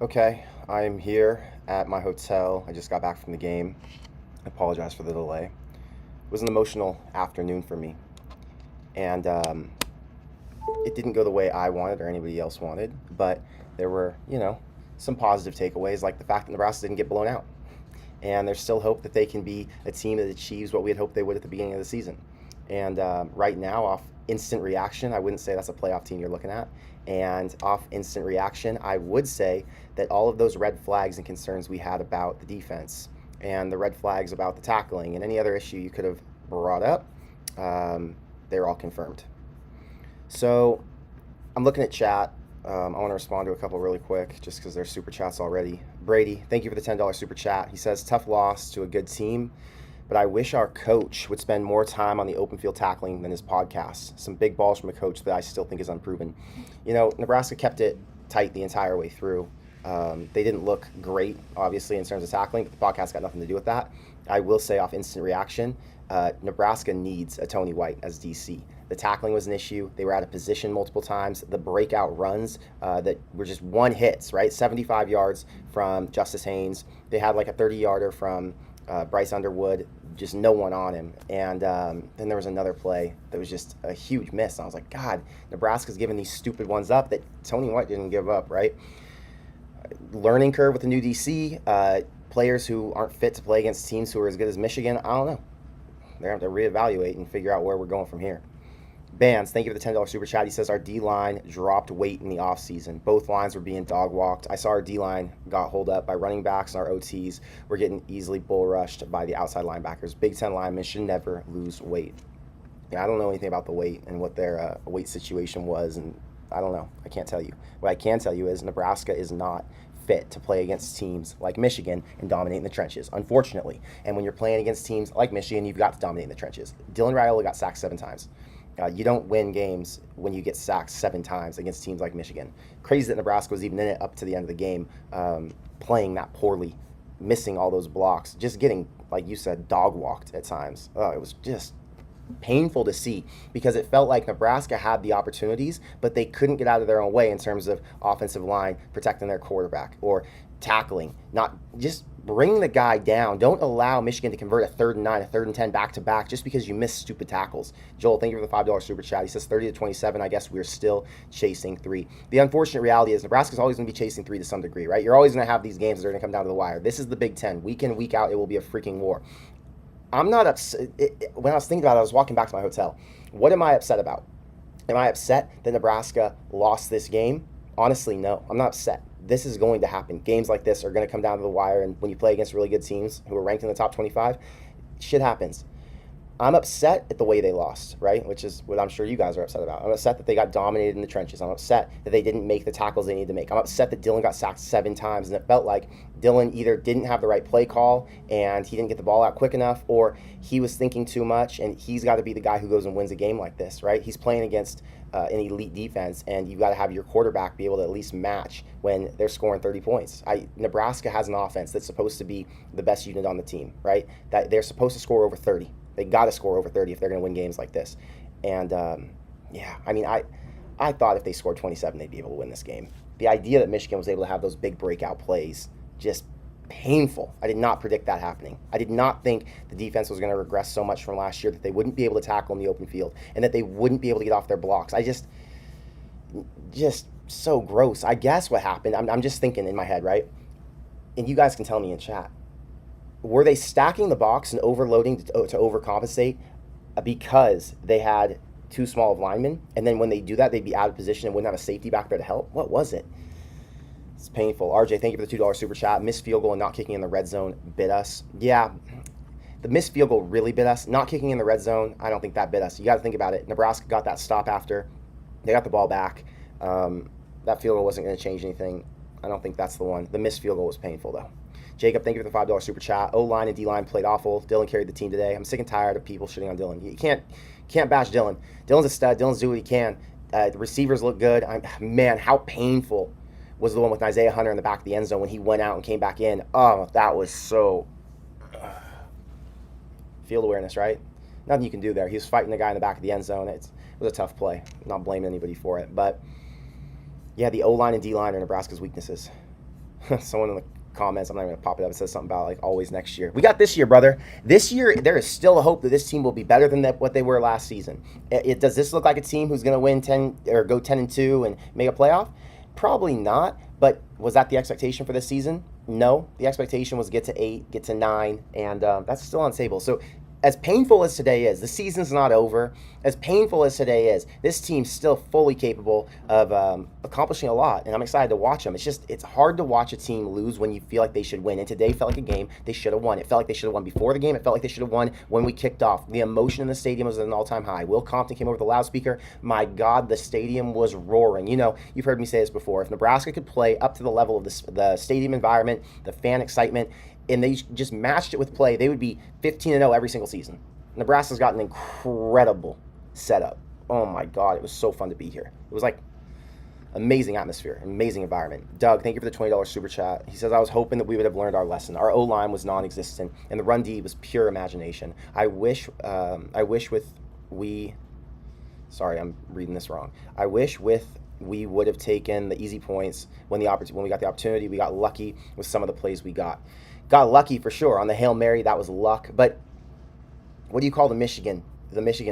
Okay, I'm here at my hotel. I just got back from the game. I apologize for the delay. It was an emotional afternoon for me, and it didn't go the way I wanted or anybody else wanted, but there were, some positive takeaways, like the fact that Nebraska didn't get blown out. And there's still hope that they can be a team that achieves what we had hoped they would at the beginning of the season. And right now, off instant reaction, I wouldn't say that's a playoff team you're looking at. And off instant reaction, I would say that all of those red flags and concerns we had about the defense and the red flags about the tackling and any other issue you could have brought up, they're all confirmed. So I'm looking at chat. I want to respond to a couple really quick just because there's super chats already. Brady, thank you for the $10 super chat. He says, tough loss to a good team, but I wish our coach would spend more time on the open field tackling than his podcast. Some big balls from a coach that I still think is unproven. Nebraska kept it tight the entire way through. They didn't look great, obviously, in terms of tackling, but the podcast got nothing to do with that. I will say off instant reaction, Nebraska needs a Tony White as DC. The tackling was an issue. They were out of position multiple times. The breakout runs that were just one hits, right? 75 yards from Justice Haynes. They had like a 30-yarder from Bryce Underwood, just no one on him. And then there was another play that was just a huge miss. And I was like, God, Nebraska's giving these stupid ones up that Tony White didn't give up, right? Learning curve with the new DC. Players who aren't fit to play against teams who are as good as Michigan, I don't know. They're going to have to reevaluate and figure out where we're going from here. Bands, thank you for the $10 super chat. He says our D-line dropped weight in the offseason. Both lines were being dog-walked. I saw our D-line got holed up by running backs, and our OTs were getting easily bull-rushed by the outside linebackers. Big Ten linemen should never lose weight. Yeah, I don't know anything about the weight and what their weight situation was, and I don't know. I can't tell you. What I can tell you is Nebraska is not fit to play against teams like Michigan and dominate in the trenches, unfortunately. And when you're playing against teams like Michigan, you've got to dominate in the trenches. Dylan Raiola got sacked 7 times. You don't win games when you get sacked 7 times against teams like Michigan. Crazy that Nebraska was even in it up to the end of the game, playing that poorly, missing all those blocks, just getting, like you said, dog-walked at times. It was just painful to see because it felt like Nebraska had the opportunities, but they couldn't get out of their own way in terms of offensive line protecting their quarterback or tackling, not just bring the guy down. Don't allow Michigan to convert a 3rd and 9, a 3rd and 10 back-to-back just because you miss stupid tackles. Joel, thank you for the $5 super chat. He says 30-27. I guess we're still chasing 3. The unfortunate reality is Nebraska's always going to be chasing 3 to some degree, right? You're always going to have these games that are going to come down to the wire. This is the Big Ten. Week in, week out, it will be a freaking war. I'm not upset. When I was thinking about it, I was walking back to my hotel. What am I upset about? Am I upset that Nebraska lost this game? Honestly, no. I'm not upset. This is going to happen. Games like this are going to come down to the wire, and when you play against really good teams who are ranked in the top 25, shit happens. I'm upset at the way they lost, right? Which is what I'm sure you guys are upset about. I'm upset that they got dominated in the trenches. I'm upset that they didn't make the tackles they needed to make. I'm upset that Dylan got sacked 7 times, and it felt like Dylan either didn't have the right play call and he didn't get the ball out quick enough, or he was thinking too much, and he's got to be the guy who goes and wins a game like this, right? He's playing against an elite defense, and you've got to have your quarterback be able to at least match when they're scoring 30 points. Nebraska has an offense that's supposed to be the best unit on the team, right? That they're supposed to score over 30. They got to score over 30 if they're going to win games like this. And, I thought if they scored 27, they'd be able to win this game. The idea that Michigan was able to have those big breakout plays, just painful. I did not predict that happening. I did not think the defense was going to regress so much from last year that they wouldn't be able to tackle in the open field and that they wouldn't be able to get off their blocks. Just so gross. I guess what happened, I'm just thinking in my head, right? And you guys can tell me in chat. Were they stacking the box and overloading to overcompensate because they had too small of linemen? And then when they do that, they'd be out of position and wouldn't have a safety back there to help? What was it? It's painful. RJ, thank you for the $2 super chat. Missed field goal and not kicking in the red zone bit us. Yeah, the missed field goal really bit us. Not kicking in the red zone, I don't think that bit us. You got to think about it. Nebraska got that stop after. They got the ball back. That field goal wasn't going to change anything. I don't think that's the one. The missed field goal was painful, though. Jacob, thank you for the $5 super chat. O-line and D-line played awful. Dylan carried the team today. I'm sick and tired of people shitting on Dylan. You can't bash Dylan. Dylan's a stud. Dylan's doing what he can. The receivers look good. Man, how painful was the one with Isaiah Hunter in the back of the end zone when he went out and came back in. Oh, that was so... Field awareness, right? Nothing you can do there. He was fighting the guy in the back of the end zone. It was a tough play. I'm not blaming anybody for it. But, yeah, the O-line and D-line are Nebraska's weaknesses. Someone in the comments, I'm not even gonna pop it up, it says something about like always next year. We got this year, brother. This year, there is still a hope that this team will be better than what they were last season. Does this look like a team who's gonna win 10 or go 10-2 and make a playoff? Probably not. But was that the expectation for this season? No. The expectation was get to 8, get to 9, and that's still on the table. So as painful as today is, the season's not over. As painful as today is, this team's still fully capable of accomplishing a lot, and I'm excited to watch them. It's hard to watch a team lose when you feel like they should win, and today felt like a game they should have won. It felt like they should have won before the game. It felt like they should have won when we kicked off. The emotion in the stadium was at an all-time high. Will Compton came over the loudspeaker. My God, the stadium was roaring. You know, you've heard me say this before. If Nebraska could play up to the level of the stadium environment, the fan excitement, and they just matched it with play, they would be 15-0 every single season. Nebraska's got an incredible setup. Oh my God, it was so fun to be here. It was like amazing atmosphere, amazing environment. Doug, thank you for the $20 super chat. He says, I was hoping that we would have learned our lesson. Our O-line was non-existent, and the run D was pure imagination. Sorry, I'm reading this wrong. I wish we would have taken the easy points when we got the opportunity. We got lucky with some of the plays we got. Got lucky for sure on the Hail Mary. That was luck. But what do you call the Michigan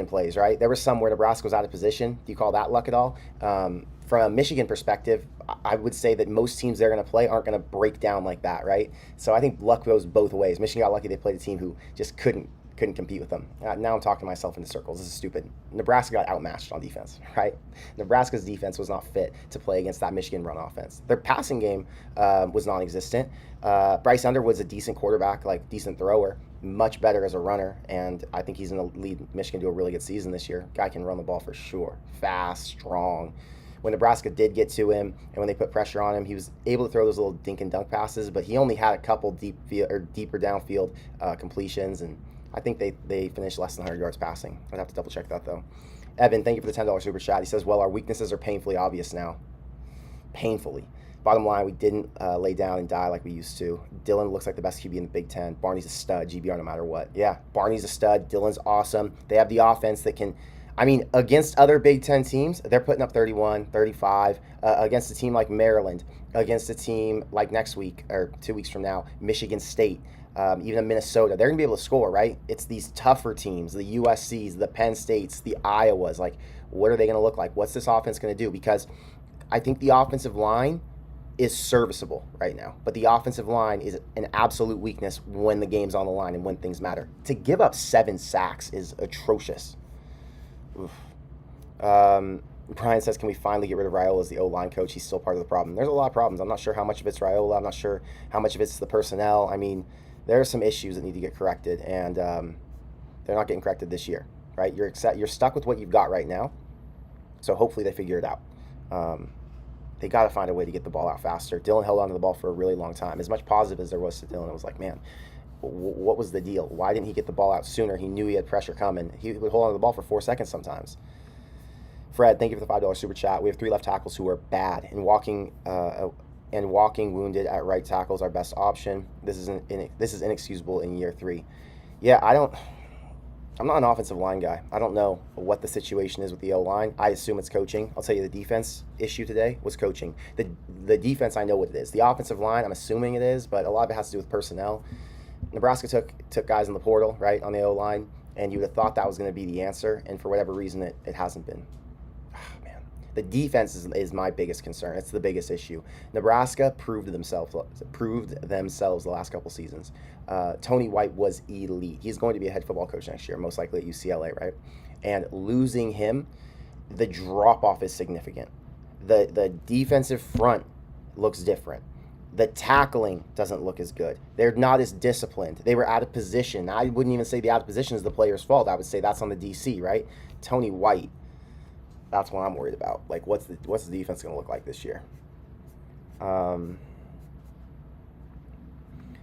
plays, right? There was some where Nebraska was out of position. Do you call that luck at all? From a Michigan perspective, I would say that most teams they're going to play aren't going to break down like that, right? So I think luck goes both ways. Michigan got lucky. They played a team who just couldn't compete with them. Now I'm talking myself into circles. This is stupid. Nebraska got outmatched on defense, right? Nebraska's defense was not fit to play against that Michigan run offense. Their passing game was non-existent. Bryce Underwood's a decent quarterback, like decent thrower, much better as a runner, and I think he's going to lead Michigan to a really good season this year. Guy can run the ball for sure. Fast, strong. When Nebraska did get to him and when they put pressure on him, he was able to throw those little dink and dunk passes, but he only had a couple deeper downfield completions, and I think they finished less than 100 yards passing. I'd have to double check that though. Evan, thank you for the $10 super chat. He says, well, our weaknesses are painfully obvious now. Painfully. Bottom line, we didn't lay down and die like we used to. Dylan looks like the best QB in the Big Ten. Barney's a stud, GBR no matter what. Yeah, Barney's a stud. Dylan's awesome. They have the offense that can, against other Big Ten teams, they're putting up 31, 35. Against a team like Maryland, against a team like next week or 2 weeks from now, Michigan State, even in Minnesota, they're going to be able to score, right? It's these tougher teams, the USCs, the Penn States, the Iowas. Like, what are they going to look like? What's this offense going to do? Because I think the offensive line is serviceable right now, but the offensive line is an absolute weakness when the game's on the line and when things matter. To give up 7 sacks is atrocious. Oof. Brian says, can we finally get rid of Raiola as the O-line coach? He's still part of the problem. There's a lot of problems. I'm not sure how much of it's Raiola. I'm not sure how much of it's the personnel. There are some issues that need to get corrected, and they're not getting corrected this year, right? You're stuck with what you've got right now, so hopefully they figure it out. They got to find a way to get the ball out faster. Dylan held onto the ball for a really long time. As much positive as there was to Dylan, it was like, man, what was the deal? Why didn't he get the ball out sooner? He knew he had pressure coming. He would hold on to the ball for 4 seconds sometimes. Fred, thank you for the $5 super chat. We have 3 left tackles who are bad, and walking wounded at right tackle is our best option. This is inexcusable in year 3. Yeah, I'm not an offensive line guy. I don't know what the situation is with the O-line. I assume it's coaching. I'll tell you the defense issue today was coaching. The defense, I know what it is. The offensive line, I'm assuming it is, but a lot of it has to do with personnel. Nebraska took guys in the portal, right, on the O-line, and you would have thought that was going to be the answer, and for whatever reason, it hasn't been. Man. The defense is my biggest concern. It's the biggest issue. Nebraska proved themselves the last couple seasons. Tony White was elite. He's going to be a head football coach next year, most likely at UCLA, right? And losing him, the drop-off is significant. The defensive front looks different. The tackling doesn't look as good. They're not as disciplined. They were out of position. I wouldn't even say the out of position is the player's fault. I would say that's on the DC, right? Tony White, that's what I'm worried about. Like, what's the defense going to look like this year?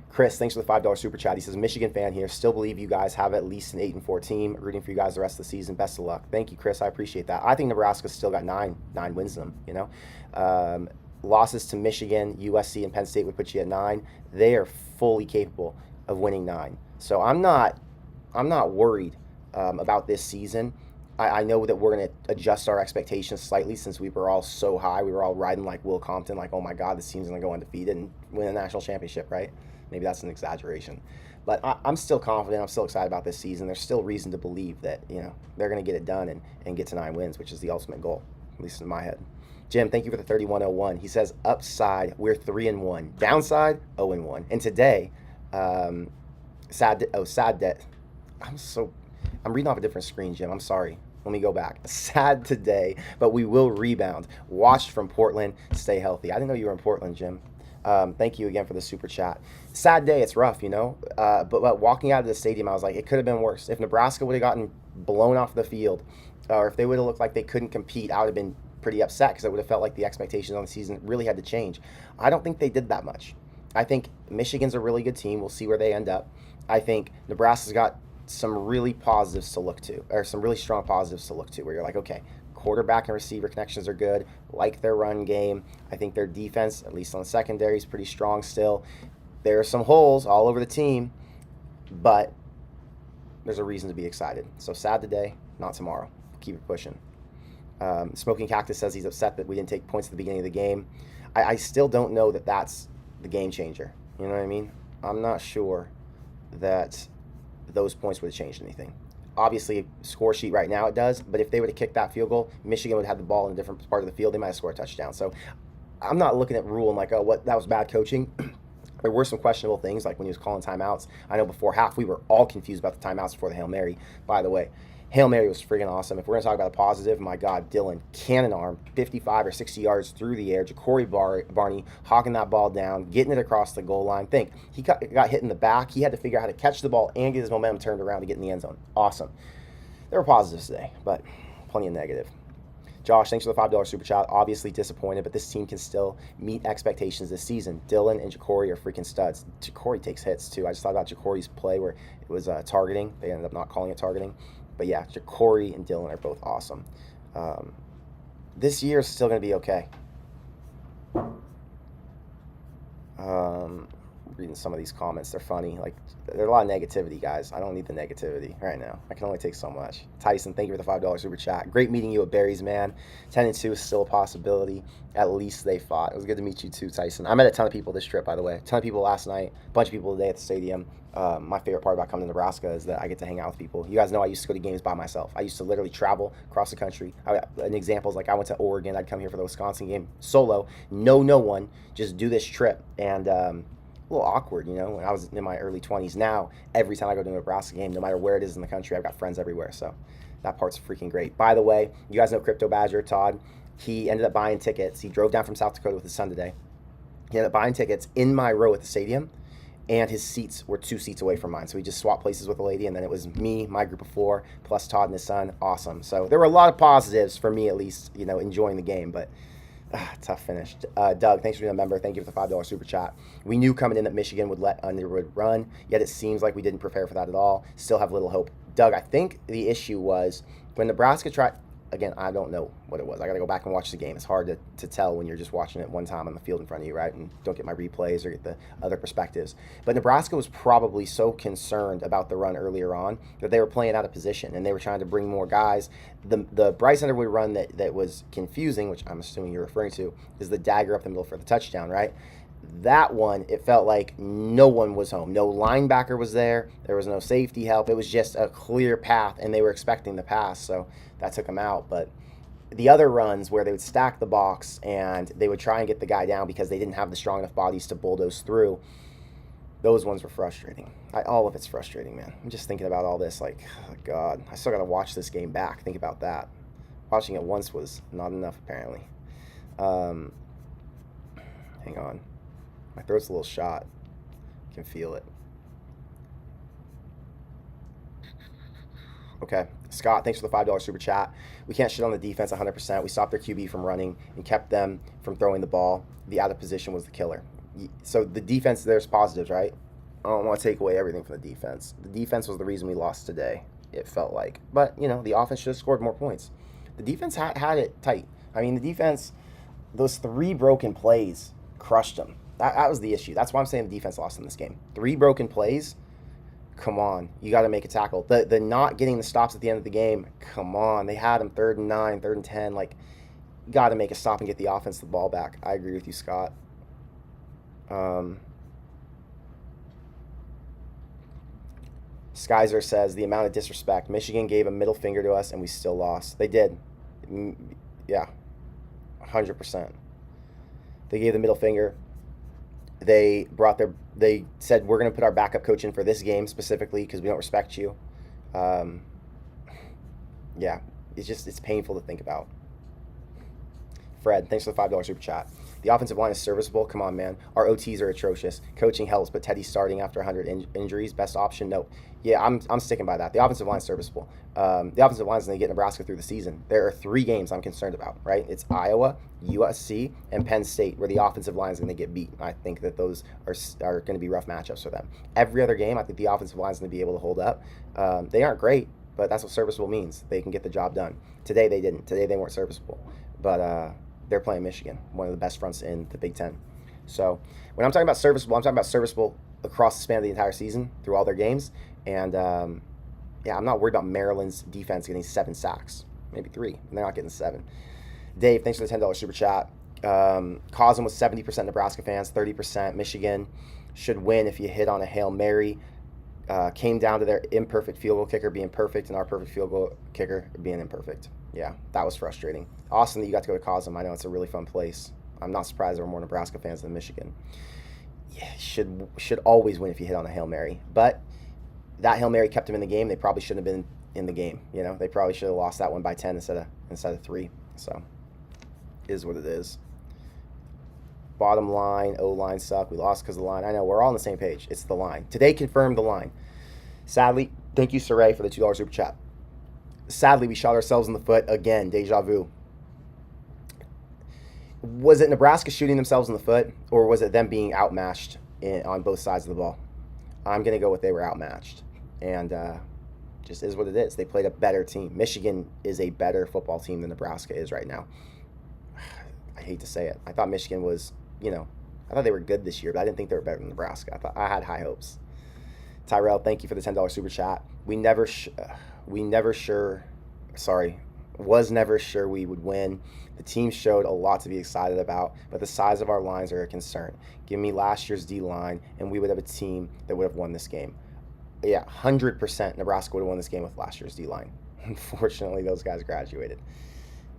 Chris, thanks for the $5 super chat. He says, Michigan fan here. Still believe you guys have at least an 8-4 team. Rooting for you guys the rest of the season. Best of luck. Thank you, Chris. I appreciate that. I think Nebraska's still got nine wins in them, losses to Michigan, USC, and Penn State would put you at 9. They are fully capable of winning 9. So I'm not worried about this season. I know that we're going to adjust our expectations slightly since we were all so high. We were all riding like Will Compton, like, oh my God, this team's going to go undefeated and win a national championship, right? Maybe that's an exaggeration. But I'm still confident. I'm still excited about this season. There's still reason to believe that, they're going to get it done and get to 9 wins, which is the ultimate goal, at least in my head. Jim, thank you for the 3101. He says, upside, we're 3-1. Downside, 0-1. And today, sad day. I'm reading off a different screen, Jim. I'm sorry. Let me go back. Sad today, but we will rebound. Watched from Portland. Stay healthy. I didn't know you were in Portland, Jim. Thank you again for the super chat. Sad day. It's rough, but walking out of the stadium, I was like, it could have been worse. If Nebraska would have gotten blown off the field, or if they would have looked like they couldn't compete, I would have been pretty upset because I would have felt like the expectations on the season really had to change. I don't think they did that much. I think Michigan's a really good team. We'll see where they end up. I think Nebraska's got some really positives to look to, or some really strong positives to look to, where you're like, okay, quarterback and receiver connections are good, like their run game. I think their defense, at least on the secondary, is pretty strong still. There are some holes all over the team, but there's a reason to be excited. So sad today, not tomorrow. Keep it pushing. Smoking Cactus says he's upset that we didn't take points at the beginning of the game. I still don't know that that's the game changer. You know what I mean? I'm not sure that those points would have changed anything. Obviously, score sheet right now it does, but if they would have kicked that field goal, Michigan would have the ball in a different part of the field. They might have scored a touchdown. So I'm not looking at Rule and like, oh, that was bad coaching. There were some questionable things, like when he was calling timeouts. I know before half we were all confused about the timeouts before the Hail Mary. By the way, Hail Mary was freaking awesome. If we're going to talk about a positive, my God, Dylan, cannon arm, 55 or 60 yards through the air. Ja'Cory Barney hawking that ball down, getting it across the goal line. Think, he got hit in the back. He had to figure out how to catch the ball and get his momentum turned around to get in the end zone. Awesome. There were positives today, but plenty of negative. Josh, thanks for the $5 super chat. Obviously disappointed, but this team can still meet expectations this season. Dylan and Ja'Cory are freaking studs. Ja'Cory takes hits, too. I just thought about Ja'Cory's play where it was targeting. They ended up not calling it targeting. But yeah, Ja'Cory and Dylan are both awesome. This year is still going to be okay. Reading some of these comments, they're funny. Like, there's a lot of negativity, guys. I don't need the negativity right now. I can only take so much. Tyson, thank you for the $5 super chat. Great meeting you at Barry's, man. 10-2 is still a possibility. At least they fought. It was good to meet you too, Tyson. I met a ton of people this trip, by the way. A ton of people last night. A bunch of people today at the stadium. My favorite part about coming to Nebraska is that I get to hang out with people. You guys know I used to go to games by myself. I used to literally travel across the country. An example is like I went to Oregon. I'd come here for the Wisconsin game solo. No one. Just do this trip. And a little awkward, when I was in my early 20s. Now, every time I go to a Nebraska game, no matter where it is in the country, I've got friends everywhere. So that part's freaking great. By the way, you guys know Crypto Badger, Todd. He ended up buying tickets. He drove down from South Dakota with his son today. He ended up buying tickets in my row at the stadium. And his seats were 2 seats away from mine. So we just swapped places with a lady, and then it was me, my group of 4, plus Todd and his son. Awesome. So there were a lot of positives for me, at least, enjoying the game. But tough finish. Doug, thanks for being a member. Thank you for the $5 super chat. We knew coming in that Michigan would let Underwood run, yet it seems like we didn't prepare for that at all. Still have little hope. Doug, I think the issue was when Nebraska tried... Again, I don't know what it was. I got to go back and watch the game. It's hard to tell when you're just watching it one time on the field in front of you, right? And don't get my replays or get the other perspectives. But Nebraska was probably so concerned about the run earlier on that they were playing out of position and they were trying to bring more guys. The Bryce Underwood run that was confusing, which I'm assuming you're referring to, is the dagger up the middle for the touchdown, right? That one, it felt like no one was home. No linebacker was there. There was no safety help. It was just a clear path, and they were expecting the pass, so that took them out. But the other runs where they would stack the box and they would try and get the guy down because they didn't have the strong enough bodies to bulldoze through, those ones were frustrating. All of it's frustrating, man. I'm just thinking about all this like, oh God, I still got to watch this game back. Think about that. Watching it once was not enough, apparently. Hang on. My throat's a little shot. I can feel it. Okay. Scott, thanks for the $5 super chat. We can't shit on the defense 100%. We stopped their QB from running and kept them from throwing the ball. The out of position was the killer. So the defense, there's positives, right? I don't want to take away everything from the defense. The defense was the reason we lost today, it felt like. But, the offense should have scored more points. The defense had it tight. I mean, the defense, those 3 broken plays crushed them. That was the issue. That's why I'm saying the defense lost in this game. 3 broken plays Come on, you got to make a tackle. The not getting the stops at the end of the game, come on. They had him 3rd and 9, 3rd and 10. Like, got to make a stop and get the offense the ball back. I agree with you, Scott. Skyzer says, the amount of disrespect. Michigan gave a middle finger to us, and we still lost. They did. Yeah, 100%. They gave the middle finger. They said, we're going to put our backup coach in for this game specifically because we don't respect you. Yeah, it's painful to think about. Fred, thanks for the $5 super chat. The offensive line is serviceable. Come on, man. Our OTs are atrocious. Coaching helps, but Teddy's starting after 100 injuries. Best option? Nope. Yeah, I'm sticking by that. The offensive line is serviceable. The offensive line is going to get Nebraska through the season. There are 3 games I'm concerned about, right? It's Iowa, USC, and Penn State, where the offensive line is going to get beat. I think that those are going to be rough matchups for them. Every other game, I think the offensive line is going to be able to hold up. They aren't great, but that's what serviceable means. They can get the job done. Today, they didn't. Today, they weren't serviceable. But they're playing Michigan, one of the best fronts in the Big Ten. So when I'm talking about serviceable, I'm talking about serviceable across the span of the entire season through all their games. And yeah, I'm not worried about Maryland's defense getting 7 sacks, maybe 3, and they're not getting 7. Dave, thanks for the $10 super chat. Cosm was 70% Nebraska fans, 30% Michigan. Should win if you hit on a Hail Mary. Came down to their imperfect field goal kicker being perfect and our perfect field goal kicker being imperfect. Yeah, that was frustrating. Awesome that you got to go to Cosm. I know it's a really fun place. I'm not surprised there were more Nebraska fans than Michigan. Yeah, should always win if you hit on a Hail Mary. But that Hail Mary kept them in the game. They probably shouldn't have been in the game. You know, they probably should have lost that one by 10 instead of 3. So, is what it is. Bottom line, O-line suck. We lost because of the line. I know, we're all on the same page. It's the line. Today confirmed the line. Sadly, thank you, Saray, for the $2 super chat. Sadly, we shot ourselves in the foot again. Deja vu. Was it Nebraska shooting themselves in the foot, or was it them being outmatched on both sides of the ball? I'm going to go with they were outmatched. And just is what it is. They played a better team. Michigan is a better football team than Nebraska is right now. I hate to say it. I thought Michigan was, I thought they were good this year, but I didn't think they were better than Nebraska. I had high hopes. Tyrell, thank you for the $10 super chat. Was never sure we would win. The team showed a lot to be excited about, but the size of our lines are a concern. Give me last year's D-line, and we would have a team that would have won this game. Yeah, 100% Nebraska would have won this game with last year's D-line. Unfortunately, those guys graduated.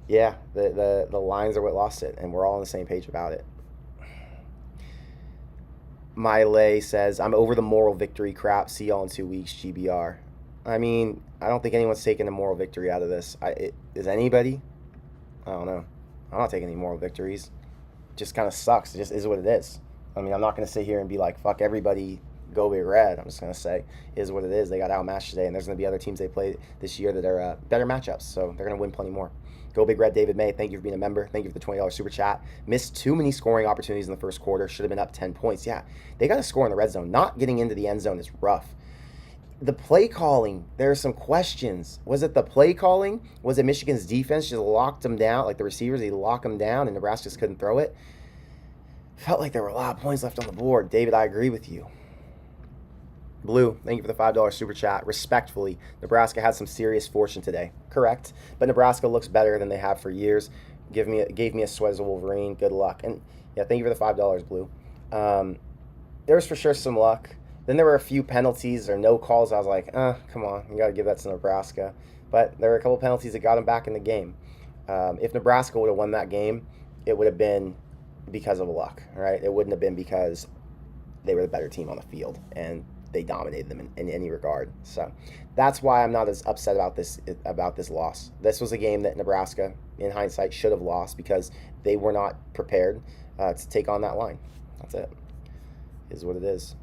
Yeah, the lines are what lost it, and we're all on the same page about it. Miley says, I'm over the moral victory crap. See y'all in 2 weeks, GBR. I mean, I don't think anyone's taking a moral victory out of this. Is anybody? I don't know. I'm not taking any moral victories. It just kind of sucks. It just is what it is. I mean, I'm not going to sit here and be like, fuck everybody, go Big Red. I'm just going to say, is what it is. They got outmatched today, and there's going to be other teams they play this year that are better matchups, so they're going to win plenty more. Go Big Red, David May. Thank you for being a member. Thank you for the $20 super chat. Missed too many scoring opportunities in the first quarter. Should have been up 10 points. Yeah, they got to score in the red zone. Not getting into the end zone is rough. The play calling, there are some questions. Was it the play calling? Was it Michigan's defense just locked them down? Like the receivers, they lock them down and Nebraska just couldn't throw it? Felt like there were a lot of points left on the board. David, I agree with you. Blue, thank you for the $5 super chat. Respectfully, Nebraska had some serious fortune today. Correct. But Nebraska looks better than they have for years. Gave me a sweat as a Wolverine. Good luck. And yeah, thank you for the $5, Blue. There was for sure some luck. Then there were a few penalties or no calls. I was like, come on. You got to give that to Nebraska. But there were a couple penalties that got them back in the game. If Nebraska would have won that game, it would have been because of luck, right? It wouldn't have been because they were the better team on the field and they dominated them in any regard. So that's why I'm not as upset about this loss. This was a game that Nebraska, in hindsight, should have lost because they were not prepared to take on that line. That's it. Is what it is.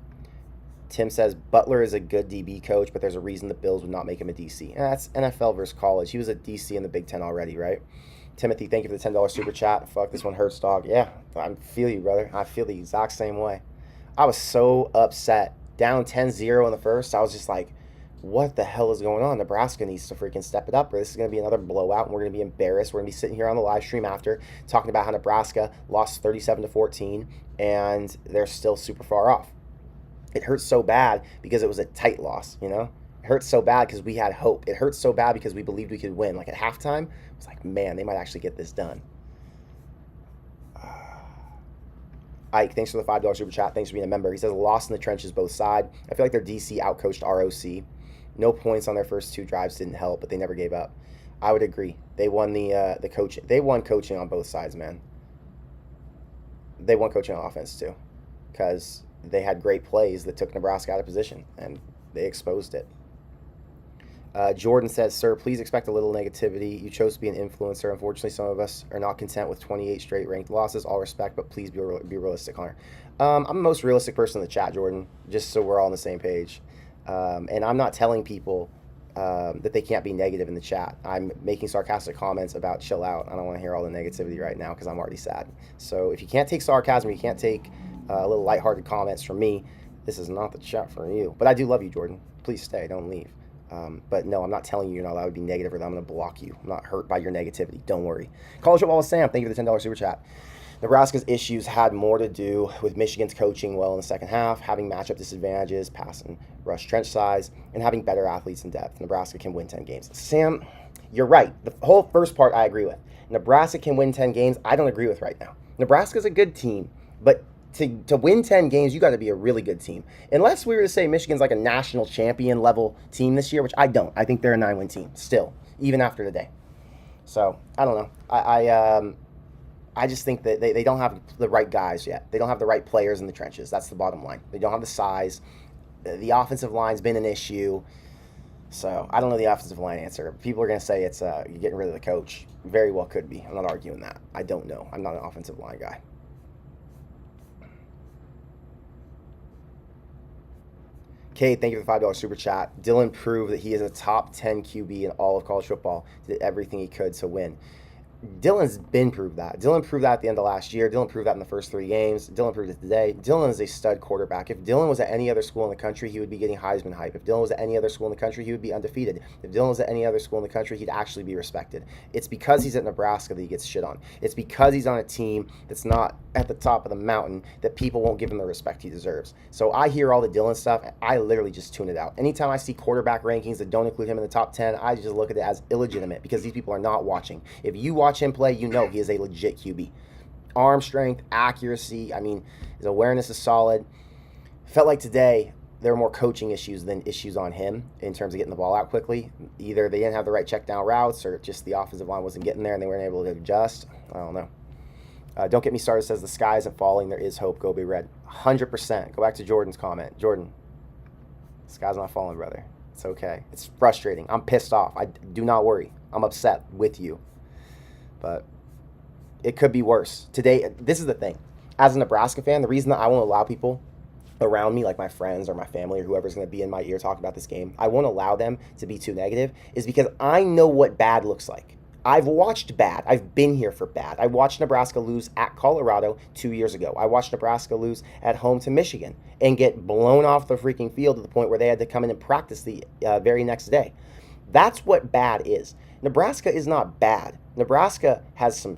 Tim says, Butler is a good DB coach, but there's a reason the Bills would not make him a DC. And that's NFL versus college. He was a DC in the Big Ten already, right? Timothy, thank you for the $10 super chat. Fuck, this one hurts, dog. Yeah, I feel you, brother. I feel the exact same way. I was so upset. Down 10-0 in the first, I was just like, what the hell is going on? Nebraska needs to freaking step it up, or this is going to be another blowout, and we're going to be embarrassed. We're going to be sitting here on the live stream after, talking about how Nebraska lost 37-14, and they're still super far off. It hurts so bad because it was a tight loss, you know? It hurts so bad because we had hope. It hurts so bad because we believed we could win. Like at halftime, it was like, man, they might actually get this done. Ike, thanks for the $5 super chat. Thanks for being a member. He says, lost in the trenches both sides. I feel like their DC outcoached ROC. No points on their first 2 drives didn't help, but they never gave up. I would agree. They won the coaching. They won coaching on both sides, man. They won coaching on offense too, because they had great plays that took Nebraska out of position, and they exposed it. Jordan says, sir, please expect a little negativity. You chose to be an influencer. Unfortunately, some of us are not content with 28 straight ranked losses. All respect, but please be realistic, Hunter. I'm the most realistic person in the chat, Jordan, just so we're all on the same page. And I'm not telling people that they can't be negative in the chat. I'm making sarcastic comments about chill out. I don't want to hear all the negativity right now because I'm already sad. So if you can't take sarcasm, you can't take a little lighthearted comments from me, this is not the chat for you. But I do love you, Jordan. Please stay. Don't leave. But no, I'm not telling you you're not allowed to be negative, or that I'm going to block you. I'm not hurt by your negativity. Don't worry. College Football with Sam, thank you for the $10 super chat. Nebraska's issues had more to do with Michigan's coaching well in the second half, having matchup disadvantages, pass and rush trench size, and having better athletes in depth. Nebraska can win 10 games. Sam, you're right. The whole first part I agree with. Nebraska can win 10 games. I don't agree with right now. Nebraska's a good team, but to win 10 games, you got to be a really good team. Unless we were to say Michigan's like a national champion level team this year, which I don't. I think they're a 9-win team still, even after today. So, I don't know. I just think that they don't have the right guys yet. They don't have the right players in the trenches. That's the bottom line. They don't have the size. The offensive line's been an issue. So, I don't know the offensive line answer. People are going to say it's you're getting rid of the coach. Very well could be. I'm not arguing that. I don't know. I'm not an offensive line guy. Kate, thank you for the $5 super chat. Dylan proved that he is a top 10 QB in all of college football. Did everything he could to win. Dylan's been proved that. Dylan proved that at the end of last year. Dylan proved that in the first 3 games. Dylan proved it today. Dylan is a stud quarterback. If Dylan was at any other school in the country, he would be getting Heisman hype. If Dylan was at any other school in the country, he would be undefeated. If Dylan was at any other school in the country, he'd actually be respected. It's because he's at Nebraska that he gets shit on. It's because he's on a team that's not at the top of the mountain that people won't give him the respect he deserves. So I hear all the Dylan stuff, and I literally just tune it out. Anytime I see quarterback rankings that don't include him in the top 10, I just look at it as illegitimate because these people are not watching. If you watch him play, you know he is a legit QB. Arm strength, accuracy, I mean, his awareness is solid. Felt like today there were more coaching issues than issues on him in terms of getting the ball out quickly. Either they didn't have the right check down routes or just the offensive line wasn't getting there and they weren't able to adjust. I don't know. Don't get me started, says the sky isn't falling. There is hope. Go be red. 100%. Go back to Jordan's comment. Jordan, the sky's not falling, brother. It's okay. It's frustrating. I'm pissed off. Do not worry. I'm upset with you. But it could be worse. Today, this is the thing. As a Nebraska fan, the reason that I won't allow people around me, like my friends or my family or whoever's going to be in my ear talking about this game, I won't allow them to be too negative, is because I know what bad looks like. I've watched bad. I've been here for bad. I watched Nebraska lose at Colorado 2 years ago. I watched Nebraska lose at home to Michigan and get blown off the freaking field to the point where they had to come in and practice the very next day. That's what bad is. Nebraska is not bad. Nebraska has some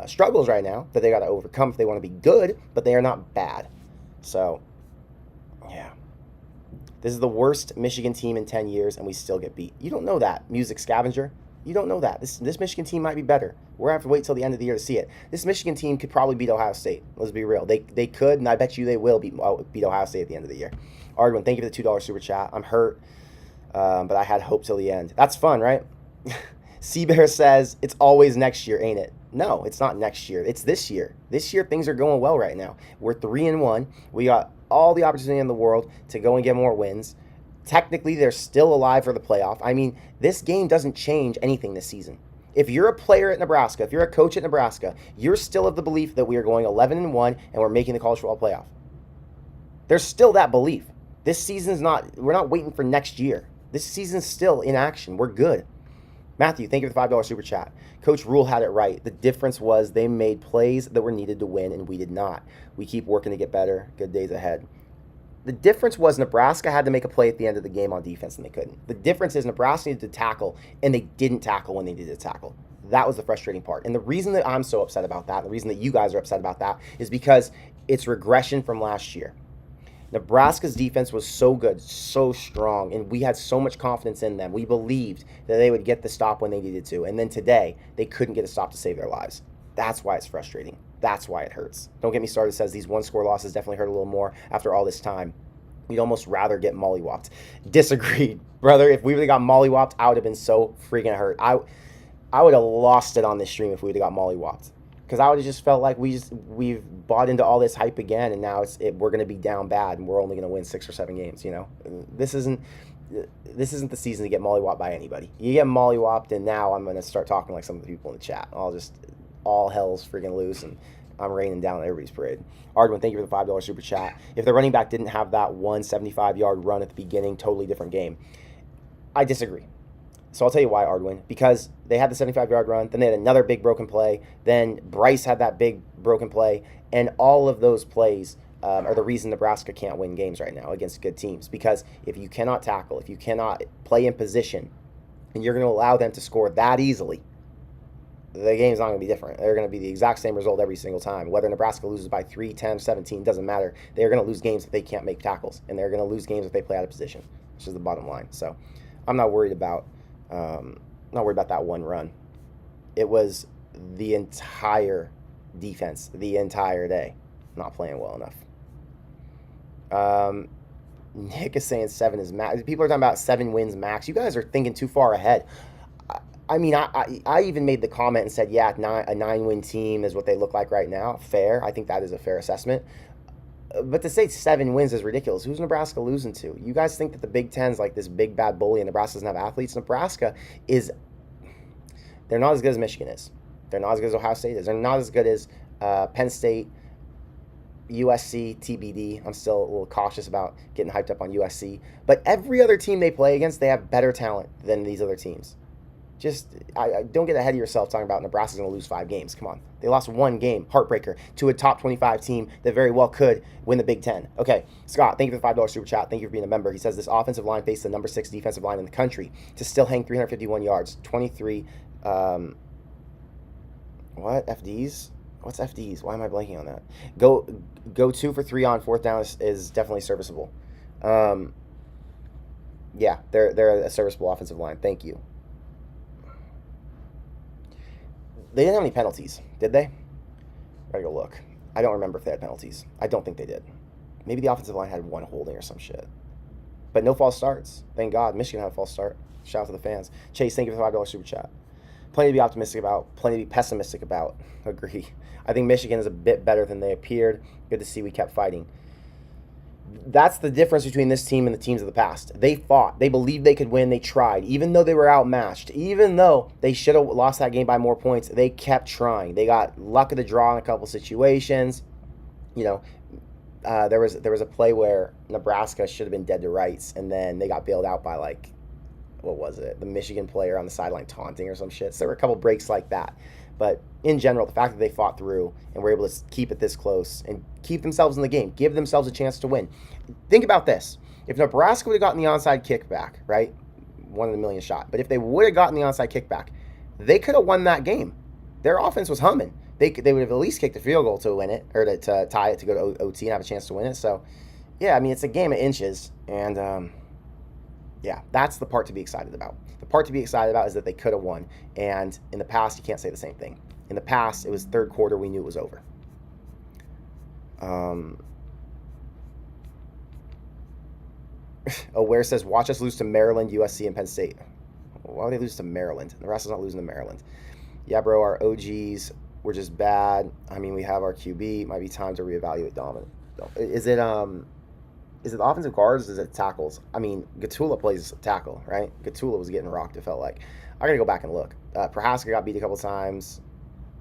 struggles right now that they got to overcome if they want to be good, but they are not bad. So, yeah. This is the worst Michigan team in 10 years, and we still get beat. You don't know that, Music Scavenger. You don't know that. This Michigan team might be better. We're going to have to wait till the end of the year to see it. This Michigan team could probably beat Ohio State. Let's be real. They could, and I bet you they will beat Ohio State at the end of the year. Argwin, thank you for the $2 super chat. I'm hurt, but I had hope till the end. That's fun, right? Seabear says, it's always next year, ain't it? No, it's not next year. It's this year. This year, things are going well right now. We're 3-1. We got all the opportunity in the world to go and get more wins. Technically, they're still alive for the playoff. I mean, this game doesn't change anything this season. If you're a player at Nebraska, if you're a coach at Nebraska, you're still of the belief that we are going 11-1 and we're making the college football playoff. There's still that belief. This season's we're not waiting for next year. This season's still in action. We're good. Matthew, thank you for the $5 super chat. Coach Rule had it right. The difference was they made plays that were needed to win, and we did not. We keep working to get better. Good days ahead. The difference was Nebraska had to make a play at the end of the game on defense, and they couldn't. The difference is Nebraska needed to tackle, and they didn't tackle when they needed to tackle. That was the frustrating part. And the reason that I'm so upset about that, the reason that you guys are upset about that, is because it's regression from last year. Nebraska's defense was so good, so strong, and we had so much confidence in them. We believed that they would get the stop when they needed to. And then today, they couldn't get a stop to save their lives. That's why it's frustrating. That's why it hurts. Don't get me started. It says these one-score losses definitely hurt a little more after all this time. We'd almost rather get mollywopped. Disagreed, brother. If we would have got mollywopped, I would have been so freaking hurt. I would have lost it on this stream if we would have got mollywopped. Because I would have just felt like we've bought into all this hype again, and now we're going to be down bad, and we're only going to win 6 or 7 games. You know, this isn't the season to get mollywopped by anybody. You get mollywopped, and now I'm going to start talking like some of the people in the chat. All hell's freaking loose, and I'm raining down on everybody's parade. Ardwin, thank you for the $5 super chat. If the running back didn't have that 175-yard run at the beginning, totally different game. I disagree. So I'll tell you why, Ardwin. Because they had the 75-yard run, then they had another big broken play, then Bryce had that big broken play, and all of those plays are the reason Nebraska can't win games right now against good teams. Because if you cannot tackle, if you cannot play in position, and you're going to allow them to score that easily, the game's not going to be different. They're going to be the exact same result every single time. Whether Nebraska loses by 3, 10, 17, doesn't matter. They're going to lose games if they can't make tackles, and they're going to lose games if they play out of position, which is the bottom line. So I'm not worried about that one run. It was the entire defense, the entire day, not playing well enough. Nick is saying 7 is max. People are talking about 7 wins max. You guys are thinking too far ahead. I mean, I even made the comment and said, yeah, a 9-win team is what they look like right now. Fair. I think that is a fair assessment. But to say 7 wins is ridiculous. Who's Nebraska losing to? You guys think that the Big Ten's like this big bad bully and Nebraska doesn't have athletes? Nebraska they're not as good as Michigan is. They're not as good as Ohio State is. They're not as good as Penn State, USC, TBD. I'm still a little cautious about getting hyped up on USC. But every other team they play against, they have better talent than these other teams. I don't get ahead of yourself talking about Nebraska's going to lose 5 games. Come on. They lost 1 game, heartbreaker, to a top 25 team that very well could win the Big Ten. Okay, Scott, thank you for the $5 super chat. Thank you for being a member. He says this offensive line faced the number 6 defensive line in the country to still hang 351 yards, 23, what, FDs? What's FDs? Why am I blanking on that? Go 2 for 3 on 4th down is definitely serviceable. Yeah, they're a serviceable offensive line. Thank you. They didn't have any penalties, did they? Gotta go look. I don't remember if they had penalties. I don't think they did. Maybe the offensive line had 1 holding or some shit. But no false starts. Thank God. Michigan had a false start. Shout out to the fans. Chase, thank you for the $5 super chat. Plenty to be optimistic about. Plenty to be pessimistic about. Agree. I think Michigan is a bit better than they appeared. Good to see we kept fighting. That's the difference between this team and the teams of the past. They fought. They believed they could win. They tried. Even though they were outmatched, even though they should have lost that game by more points, they kept trying. They got luck of the draw in a couple situations. You know, there was a play where Nebraska should have been dead to rights, and then they got bailed out by, like, what was it? The Michigan player on the sideline taunting or some shit. So there were a couple breaks like that. But in general, the fact that they fought through and were able to keep it this close and keep themselves in the game, give themselves a chance to win. Think about this. If Nebraska would have gotten the onside kickback, right? 1 in a million shot. But if they would have gotten the onside kickback, they could have won that game. Their offense was humming. They would have at least kicked a field goal to win it, or to tie it, to go to OT and have a chance to win it. So, yeah, I mean, it's a game of inches. And, yeah, that's the part to be excited about. The part to be excited about is that they could have won. And in the past, you can't say the same thing. In the past, it was 3rd quarter, we knew it was over. Aware says, watch us lose to Maryland, USC, and Penn State. Why would they lose to Maryland? Nebraska's not losing to Maryland. Yeah, bro, our OGs were just bad. I mean, we have our QB. Might be time to reevaluate dominant. Is it the offensive guards or is it tackles? I mean, Gatula plays tackle, right? Gatula was getting rocked, it felt like. I got to go back and look. Prohaska got beat a couple times.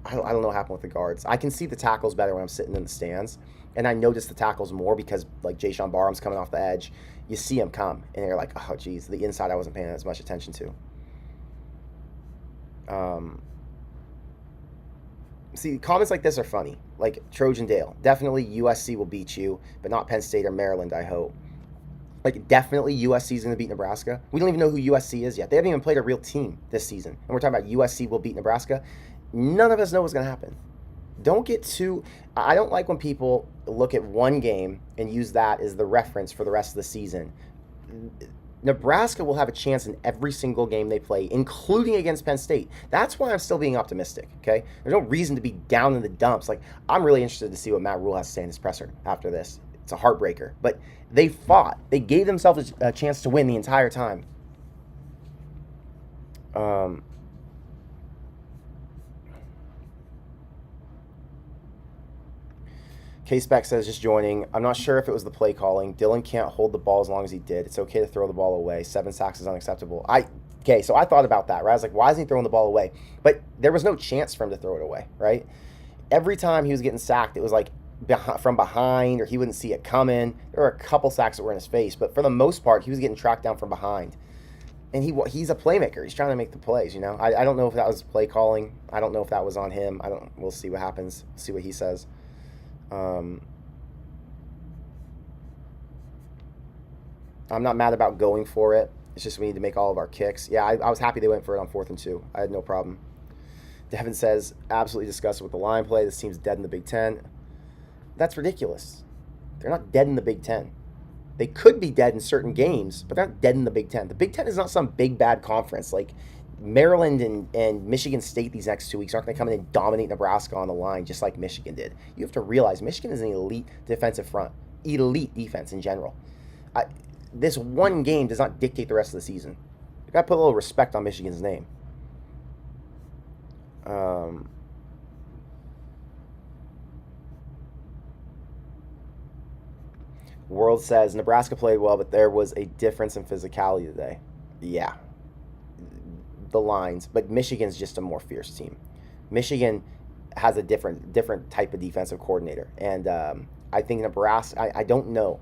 I don't know what happened with the guards. I can see the tackles better when I'm sitting in the stands. And I notice the tackles more because, like, Jayshon Barham's coming off the edge. You see him come, and you're like, oh, geez, the inside I wasn't paying as much attention to. See, comments like this are funny. Like, Trojan Dale. Definitely USC will beat you, but not Penn State or Maryland, I hope. Like, definitely USC is going to beat Nebraska. We don't even know who USC is yet. They haven't even played a real team this season. And we're talking about USC will beat Nebraska. None of us know what's going to happen. don't get too. I don't like when people look at one game and use that as the reference for the rest of the season. Nebraska will have a chance in every single game they play, including against Penn State. That's why I'm still being optimistic, okay? There's no reason to be down in the dumps. Like, I'm really interested to see what Matt Rule has to say in his presser after this. It's a heartbreaker. But they fought. They gave themselves a chance to win the entire time. K-Spec says, just joining. I'm not sure if it was the play calling. Dylan can't hold the ball as long as he did. It's okay to throw the ball away. 7 sacks is unacceptable. Okay, so I thought about that, right? I was like, why isn't he throwing the ball away? But there was no chance for him to throw it away, right? Every time he was getting sacked, it was like from behind, or he wouldn't see it coming. There were a couple sacks that were in his face, but for the most part, he was getting tracked down from behind. And he's a playmaker. He's trying to make the plays, you know? I don't know if that was play calling. I don't know if that was on him. We'll see what happens. See what he says. I'm not mad about going for it. It's just we need to make all of our kicks. Yeah, I was happy they went for it on 4th and 2. I had no problem. Devin says, absolutely disgusted with the line play. This team's dead in the Big Ten. That's ridiculous. They're not dead in the Big Ten. They could be dead in certain games, but they're not dead in the Big Ten. The Big Ten is not some big, bad conference. Like, Maryland and Michigan State these next 2 weeks aren't going to come in and dominate Nebraska on the line just like Michigan did. You have to realize Michigan is an elite defensive front, elite defense in general. This one game does not dictate the rest of the season. You got to put a little respect on Michigan's name. World says Nebraska played well, but there was a difference in physicality today. Yeah. The lines, but Michigan's just a more fierce team. Michigan has a different type of defensive coordinator, and I think Nebraska. I don't know,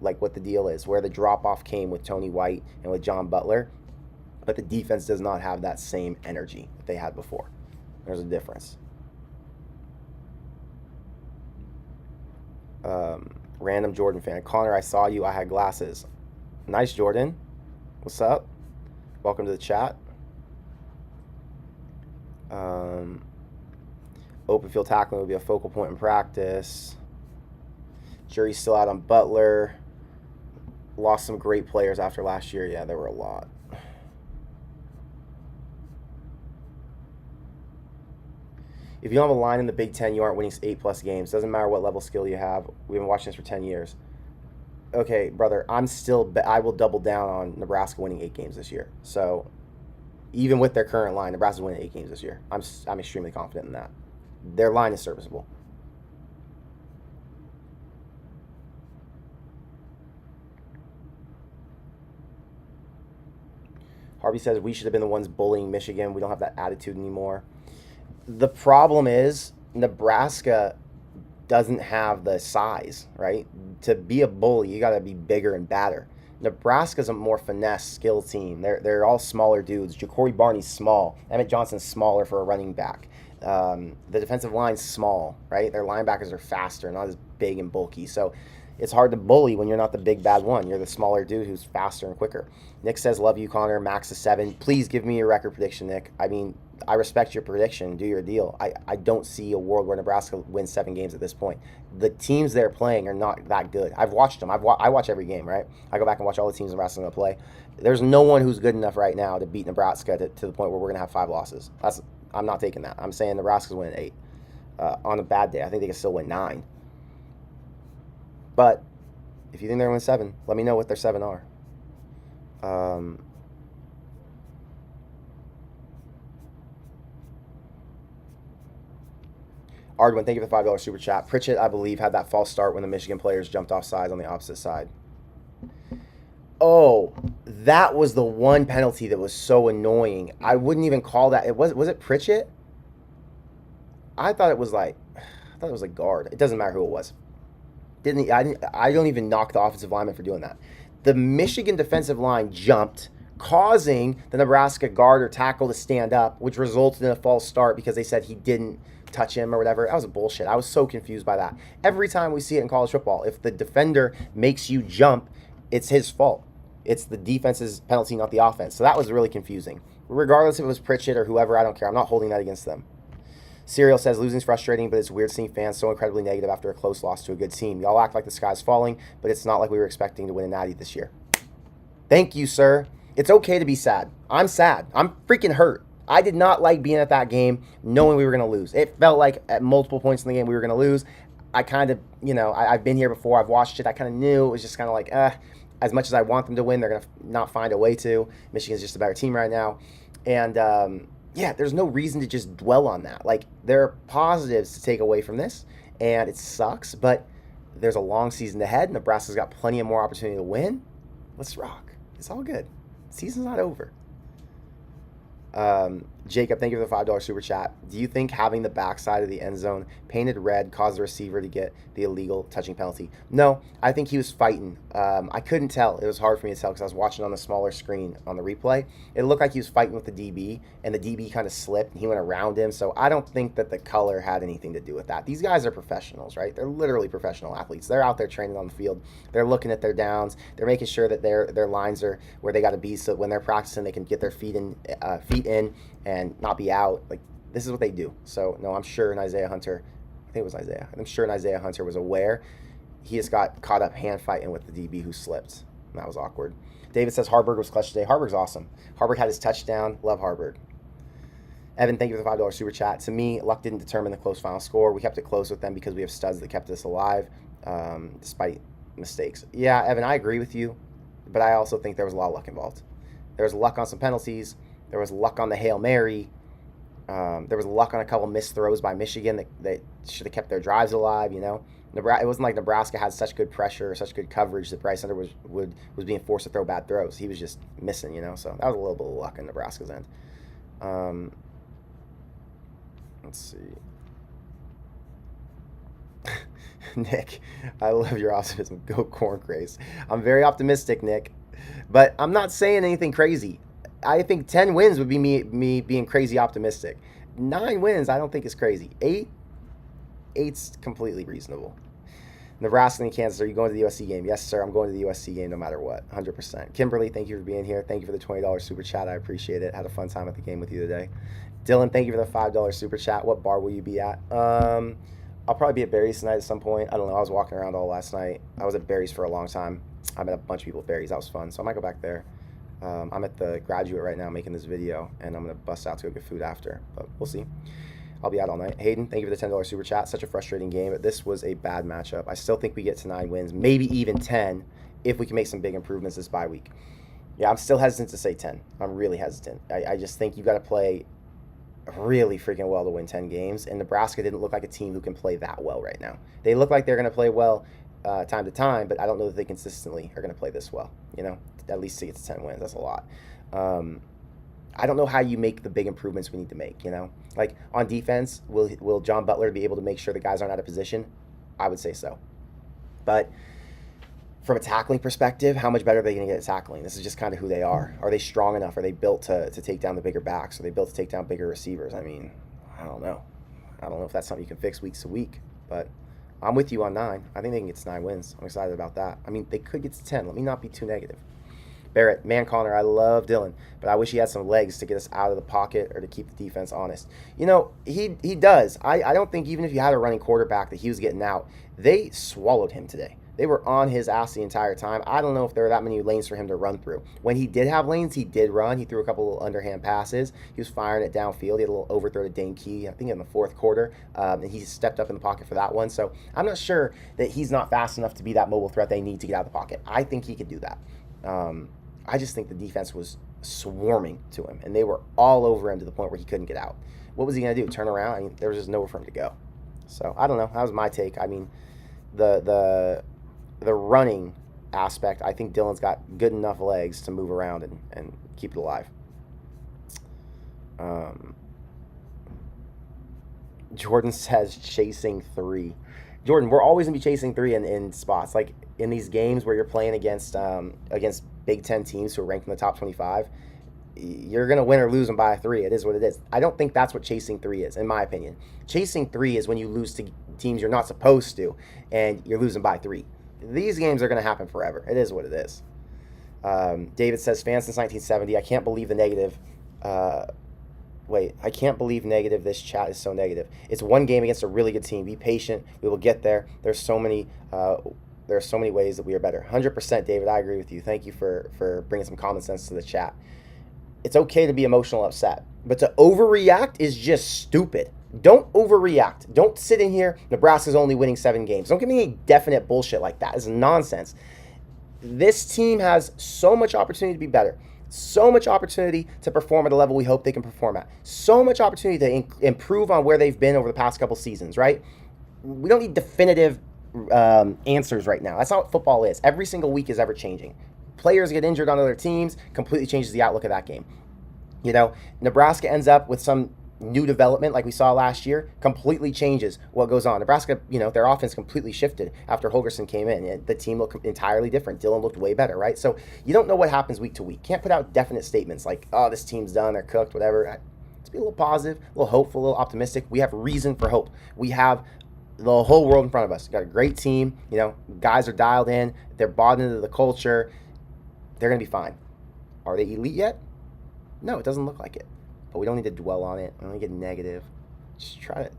like, what the deal is, where the drop off came with Tony White and with John Butler, but the defense does not have that same energy that they had before. There's a difference. Random Jordan fan. Connor, I saw you. I had glasses. Nice, Jordan. What's up? Welcome to the chat. Open field tackling will be a focal point in practice. Jury's still out on Butler. Lost some great players after last year. Yeah, there were a lot. If you don't have a line in the Big Ten, you aren't winning 8+ games. Doesn't matter what level skill you have. We've been watching this for 10 years. Okay, brother, I will double down on Nebraska winning 8 games this year. So, even with their current line, Nebraska's winning 8 games this year. I'm extremely confident in that. Their line is serviceable. Harvey says we should have been the ones bullying Michigan. We don't have that attitude anymore. The problem is Nebraska doesn't have the size, right? To be a bully, you got to be bigger and badder. Nebraska's a more finesse skill team. They're all smaller dudes. Ja'Cory Barney's small. Emmett Johnson's smaller for a running back. The defensive line's small, right? Their linebackers are faster, not as big and bulky. So it's hard to bully when you're not the big bad one. You're the smaller dude who's faster and quicker. Nick says, love you, Connor. Max is 7. Please give me your record prediction, Nick. I mean, I respect your prediction. Do your deal. I don't see a world where Nebraska wins 7 games at this point. The teams they're playing are not that good. I've watched them. I watch every game, right? I go back and watch all the teams Nebraska's going to play. There's no one who's good enough right now to beat Nebraska to the point where we're going to have 5 losses. I'm not taking that. I'm saying Nebraska's winning 8. On a bad day, I think they can still win 9. But if you think they're going to win 7, let me know what their 7 are. Ardwin, thank you for the $5 super chat. Pritchett, I believe, had that false start when the Michigan players jumped off sides on the opposite side. Oh, that was the one penalty that was so annoying. I wouldn't even call that. Was it Pritchett? I thought it was like guard. It doesn't matter who it was. I don't even knock the offensive lineman for doing that. The Michigan defensive line jumped, causing the Nebraska guard or tackle to stand up, which resulted in a false start because they said he didn't touch him or whatever. That was bullshit. I was so confused by that. Every time we see it in college football, if the defender makes you jump, it's his fault. It's the defense's penalty, not the offense. So that was really confusing. Regardless if it was Pritchett or whoever, I don't care. I'm not holding that against them. Serial says, losing's frustrating, but it's weird seeing fans so incredibly negative after a close loss to a good team. Y'all act like the sky's falling, but it's not like we were expecting to win a natty this year. Thank you, sir. It's okay to be sad. I'm sad. I'm freaking hurt. I did not like being at that game knowing we were going to lose. It felt like at multiple points in the game we were going to lose. I kind of, I've been here before. I've watched it. I kind of knew. It was just kind of like, as much as I want them to win, they're going to not find a way to. Michigan's just a better team right now. And, there's no reason to just dwell on that. Like, there are positives to take away from this, and it sucks, but there's a long season ahead. Nebraska's got plenty of more opportunity to win. Let's rock. It's all good. Season's not over. Jacob, thank you for the $5 super chat. Do you think having the backside of the end zone painted red caused the receiver to get the illegal touching penalty? No, I think he was fighting. I couldn't tell. It was hard for me to tell because I was watching on the smaller screen on the replay. It looked like he was fighting with the DB, and the DB kind of slipped, and he went around him. So I don't think that the color had anything to do with that. These guys are professionals, right? They're literally professional athletes. They're out there training on the field. They're looking at their downs. They're making sure that their lines are where they got to be, so when they're practicing, they can get their feet in and not be out. Like, this is what they do. So no, I'm sure Isaiah Hunter was aware. He just got caught up hand fighting with the DB who slipped. And that was awkward. David says Harburg was clutch today. Harburg's awesome. Harburg had his touchdown. Love Harburg. Evan, thank you for the $5 super chat. To me, luck didn't determine the close final score. We kept it close with them because we have studs that kept us alive despite mistakes. Yeah, Evan, I agree with you, but I also think there was a lot of luck involved. There was luck on some penalties. There was luck on the Hail Mary. There was luck on a couple missed throws by Michigan that should have kept their drives alive, It wasn't like Nebraska had such good pressure or such good coverage that Bryce Hunter was being forced to throw bad throws. He was just missing, So that was a little bit of luck on Nebraska's end. Let's see. Nick, I love your optimism. Go Corn Craze. I'm very optimistic, Nick, but I'm not saying anything crazy. I think 10 wins would be me being crazy optimistic. 9 wins, I don't think is crazy. 8's completely reasonable. Nebraska and Kansas, are you going to the USC game? Yes, sir. I'm going to the USC game no matter what. 100%. Kimberly, thank you for being here. Thank you for the $20 super chat. I appreciate it. Had a fun time at the game with you today. Dylan, thank you for the $5 super chat. What bar will you be at? I'll probably be at Barry's tonight at some point. I don't know. I was walking around all last night. I was at Barry's for a long time. I met a bunch of people at Barry's. That was fun. So I might go back there. I'm at the Graduate right now making this video, and I'm going to bust out to go get food after. But we'll see. I'll be out all night. Hayden, thank you for the $10 super chat. Such a frustrating game, but this was a bad matchup. I still think we get to 9 wins, maybe even 10, if we can make some big improvements this bye week. Yeah, I'm still hesitant to say 10. I'm really hesitant. I just think you got to play really freaking well to win 10 games, and Nebraska didn't look like a team who can play that well right now. They look like they're going to play well time to time, but I don't know that they consistently are going to play this well, at least to get to 10 wins. That's a lot. I don't know how you make the big improvements we need to make, Like, on defense, will John Butler be able to make sure the guys aren't out of position? I would say so. But from a tackling perspective, how much better are they going to get at tackling? This is just kind of who they are. Are they strong enough? Are they built to take down the bigger backs? Are they built to take down bigger receivers? I mean, I don't know. I don't know if that's something you can fix week to week, but I'm with you on 9. I think they can get to 9 wins. I'm excited about that. I mean, they could get to 10. Let me not be too negative. Barrett, man Connor, I love Dylan, but I wish he had some legs to get us out of the pocket or to keep the defense honest. He does. I don't think even if you had a running quarterback that he was getting out, they swallowed him today. They were on his ass the entire time. I don't know if there were that many lanes for him to run through. When he did have lanes, he did run. He threw a couple of underhand passes. He was firing it downfield. He had a little overthrow to Dane Key, I think in the 4th quarter, and he stepped up in the pocket for that one. So I'm not sure that he's not fast enough to be that mobile threat they need to get out of the pocket. I think he could do that. I just think the defense was swarming to him, and they were all over him to the point where he couldn't get out. What was he going to do, turn around? I mean, there was just nowhere for him to go. So, I don't know. That was my take. I mean, the running aspect, I think Dylan's got good enough legs to move around and keep it alive. Jordan says chasing 3. Jordan, we're always going to be chasing 3 in spots. Like, in these games where you're playing against Big Ten teams who are ranked in the top 25, you're going to win or lose them by 3. It is what it is. I don't think that's what chasing 3 is, in my opinion. Chasing 3 is when you lose to teams you're not supposed to, and you're losing by 3. These games are going to happen forever. It is what it is. David says, fans since 1970. I can't believe the negative Wait, I can't believe negative. This chat is so negative. It's one game against a really good team. Be patient. We will get there. There are so many ways that we are better. 100%, David. I agree with you. Thank you for bringing some common sense to the chat. It's okay to be emotional upset, but to overreact is just stupid. Don't overreact. Don't sit in here. Nebraska's only winning 7 games. Don't give me any definite bullshit like that. It's nonsense. This team has so much opportunity to be better. So much opportunity to perform at a level we hope they can perform at. So much opportunity to improve on where they've been over the past couple seasons, right? We don't need definitive answers right now. That's not what football is. Every single week is ever changing. Players get injured on other teams, completely changes the outlook of that game. You know, Nebraska ends up with some new development like we saw last year, completely changes what goes on. Nebraska, you know, their offense completely shifted after Holgerson came in. The team looked entirely different. Dillon looked way better, right? So you don't know what happens week to week. Can't put out definite statements like, oh, this team's done, they're cooked, whatever. Let's be a little positive, a little hopeful, a little optimistic. We have reason for hope. We have the whole world in front of us. We've got a great team. You know, guys are dialed in. They're bought into the culture. They're going to be fine. Are they elite yet? No, it doesn't look like it. But we don't need to dwell on it. We don't need to get negative. Just try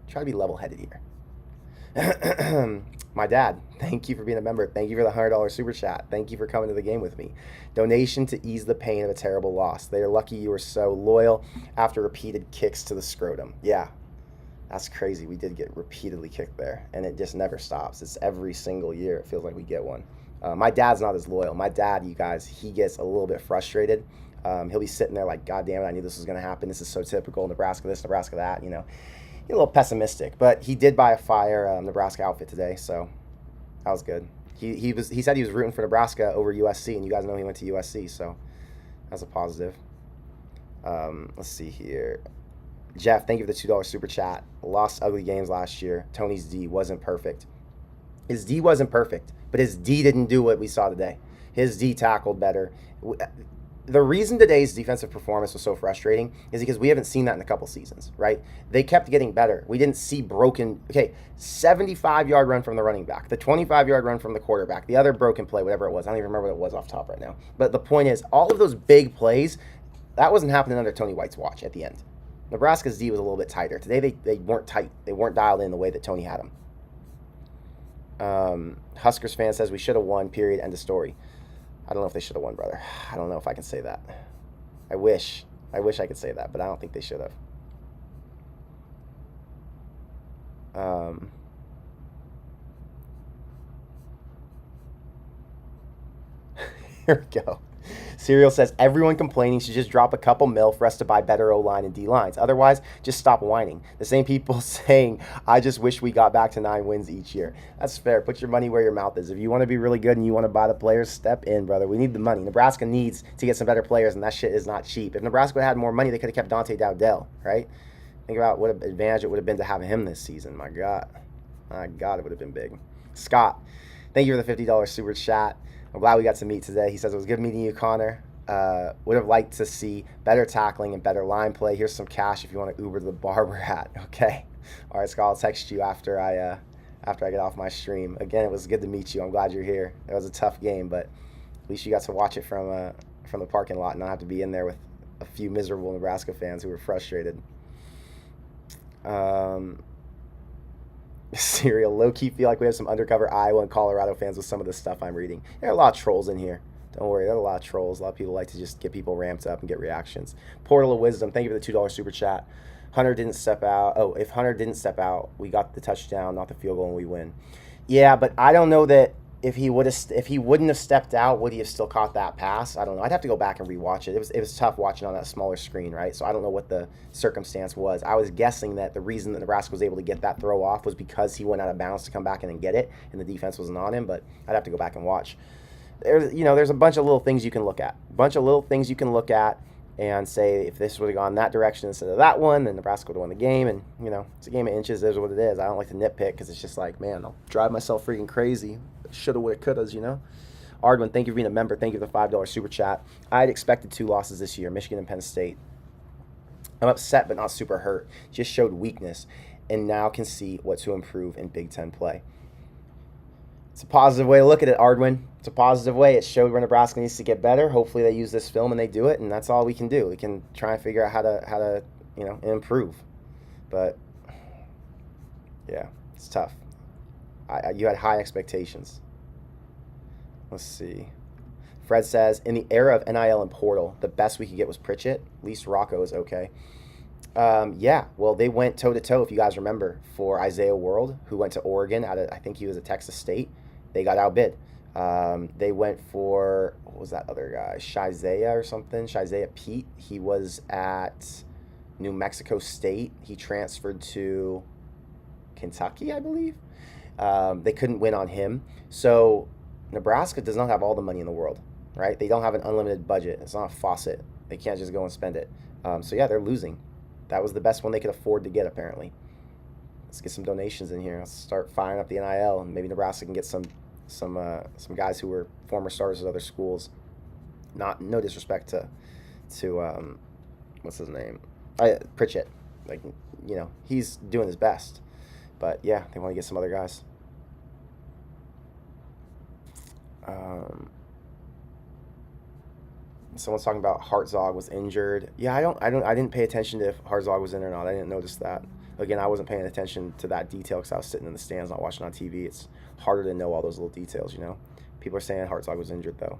to be level-headed here. My dad, thank you for being a member. Thank you for the $100 super chat. Thank you for coming to the game with me. Donation to ease the pain of a terrible loss. They are lucky you were so loyal after repeated kicks to the scrotum. Yeah, that's crazy. We did get repeatedly kicked there, and it just never stops. It's every single year. It feels like we get one. My dad's not as loyal. My dad, you guys, he gets a little bit frustrated. He'll be sitting there like, God damn it, I knew this was going to happen. This is so typical. Nebraska this, Nebraska that, you know. He's a little pessimistic. But he did buy a fire Nebraska outfit today, so that was good. He said he was rooting for Nebraska over USC, and you guys know he went to USC, so that's a positive. Let's see here. Jeff, thank you for the $2 super chat. Lost ugly games last year. Tony's D wasn't perfect. His D wasn't perfect, but his D didn't do what we saw today. His D tackled better. The reason today's defensive performance was so frustrating is because we haven't seen that in a couple seasons, right? They kept getting better. We didn't see broken, 75-yard run from the running back, the 25-yard run from the quarterback, the other broken play, whatever it was. I don't even remember what it was off top right now. But the point is, all of those big plays, that wasn't happening under Tony White's watch at the end. Nebraska's D was a little bit tighter. Today, they weren't tight. They weren't dialed in the way that Tony had them. Huskers fan says we should have won, period, end of story. I don't know if they should have won, brother. I don't know if I can say that. I wish I could say that, but I don't think they should have. Here we go. Serial says, everyone complaining should just drop a couple mil for us to buy better O-line and D-lines. Otherwise, just stop whining. The same people saying, I just wish we got back to 9 wins each year. That's fair. Put your money where your mouth is. If you want to be really good and you want to buy the players, step in, brother. We need the money. Nebraska needs to get some better players, and that shit is not cheap. If Nebraska had more money, they could have kept Dante Dowdell, right? Think about what an advantage it would have been to have him this season. My God. My God, it would have been big. Scott, thank you for the $50 super chat. I'm glad we got to meet today. He says, it was good meeting you, Connor. Would have liked to see better tackling and better line play. Here's some cash if you want to Uber to the bar we're at. Okay. All right, Scott, I'll text you after I get off my stream. Again, it was good to meet you. I'm glad you're here. It was a tough game, but at least you got to watch it from the parking lot and not have to be in there with a few miserable Nebraska fans who were frustrated. Serial, low-key feel like we have some undercover Iowa and Colorado fans with some of the stuff I'm reading. There are a lot of trolls in here. Don't worry, there are a lot of trolls. A lot of people like to just get people ramped up and get reactions. Portal of Wisdom, thank you for the $2 super chat. Hunter didn't step out. Oh, if Hunter didn't step out, we got the touchdown, not the field goal, and we win. Yeah, but I don't know that if he wouldn't have stepped out, would he have still caught that pass? I don't know. I'd have to go back and rewatch it. It was tough watching on that smaller screen, right? So I don't know what the circumstance was. I was guessing that the reason that Nebraska was able to get that throw off was because he went out of bounds to come back in and get it, and the defense wasn't on him. But I'd have to go back and watch. There's a bunch of little things you can look at. And say, if this would have gone that direction instead of that one, then Nebraska would have won the game. And, it's a game of inches. Is what it is. I don't like to nitpick because it's just like, man, I'll drive myself freaking crazy. Shoulda, woulda, couldas, Ardwin, thank you for being a member. Thank you for the $5 super chat. I had expected 2 losses this year, Michigan and Penn State. I'm upset but not super hurt. Just showed weakness and now can see what to improve in Big Ten play. It's a positive way to look at it, Ardwin. It's a positive way. It showed where Nebraska needs to get better. Hopefully they use this film and they do it, and that's all we can do. We can try and figure out how to improve. But yeah, it's tough. You had high expectations. Let's see. Fred says, in the era of NIL and portal, the best we could get was Pritchett. At least Rocco is okay. Yeah, well, they went toe-to-toe, if you guys remember, for Isaiah World, who went to Oregon. I think he was at Texas State. They got outbid. They went for, what was that other guy? Shizaiah or something? Shizaiah Pete. He was at New Mexico State. He transferred to Kentucky, I believe. They couldn't win on him. So Nebraska does not have all the money in the world, right? They don't have an unlimited budget. It's not a faucet. They can't just go and spend it. So yeah, they're losing. That was the best one they could afford to get, apparently. Let's get some donations in here. Let's start firing up the NIL, and maybe Nebraska can get some guys who were former starters at other schools. No disrespect to what's his name, Pritchett. Like, he's doing his best, but yeah, they want to get some other guys. Someone's talking about Hartzog was injured. Yeah, I didn't pay attention to if Hartzog was in or not. I didn't notice that. Again, I wasn't paying attention to that detail because I was sitting in the stands, not watching on TV. It's harder to know all those little details, People are saying Hartzog was injured, though.